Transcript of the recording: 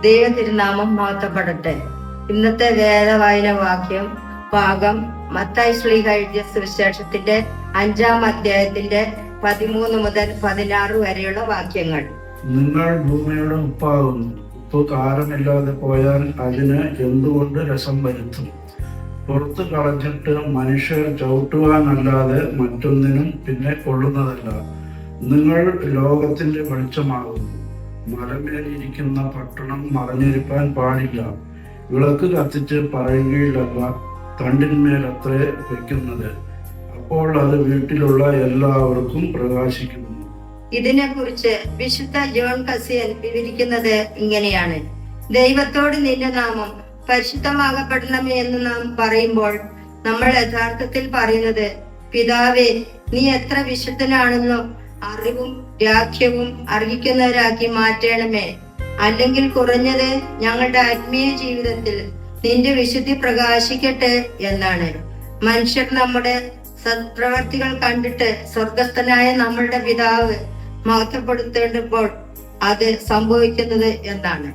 ദൈവ തിരുനാമം മഹത്വപ്പെടട്ടെ. ഇന്നത്തെ വേദവായന വാക്യം ഭാഗം മത്തായി ശ്ലീഹ എഴുതിയ സുവിശേഷത്തിന്റെ 5-ാം അധ്യായത്തിന്റെ 13 മുതൽ 16 വരെയുള്ള വാക്യങ്ങൾ. നിങ്ങൾ ഭൂമിയുടെ ഉപ്പാകുന്നു. ഉപ്പ് കാരമില്ലാതെ പോയാൽ അതിന് എന്തുകൊണ്ട് രസം വരുത്തും? പുറത്ത് കളഞ്ഞിട്ട് മനുഷ്യർ ചവിട്ടുവാനല്ലാതെ മറ്റൊന്നിനും പിന്നെ കൊള്ളുന്നതല്ല. നിങ്ങൾ ലോകത്തിന്റെ വെളിച്ചമാകുന്നു. മലമേലിരിക്കുന്ന പട്ടണം മറഞ്ഞിരിപ്പാൻ പാടില്ല. വിളക്ക് കത്തിച്ച് പറയുകയിലല്ല, തണ്ടിന്മേലത്രേ വെക്കുന്നത്. അപ്പോൾ അത് വീട്ടിലുള്ള എല്ലാവർക്കും പ്രകാശിക്കുന്നു. ഇതിനെക്കുറിച്ച് വിശുദ്ധ ജോൺ കസിയൻ വിവരിക്കുന്നത് ഇങ്ങനെയാണ്: ദൈവത്തോട് നിന്റെ നാമം പരിശുദ്ധമാകപ്പെടണമേ എന്ന് നാം പറയുമ്പോൾ നമ്മൾ യഥാർത്ഥത്തിൽ പറയുന്നത്, പിതാവേ, നീ എത്ര വിശുദ്ധനാണെന്നും അറിവും രാഖ്യവും അർഹിക്കുന്നവരാക്കി മാറ്റണമേ. അല്ലെങ്കിൽ കുറഞ്ഞത് ഞങ്ങളുടെ ആത്മീയ ജീവിതത്തിൽ നിന്റെ വിശുദ്ധി പ്രകാശിക്കട്ടെ എന്നാണ്. മനുഷ്യർ നമ്മുടെ സത്പ്രവർത്തികൾ കണ്ടിട്ട് സ്വർഗസ്ഥനായ നമ്മളുടെ പിതാവ് മഹത്വപ്പെടുത്തേണ്ടപ്പോൾ അത് സംഭവിക്കുന്നത് എന്നാണ്.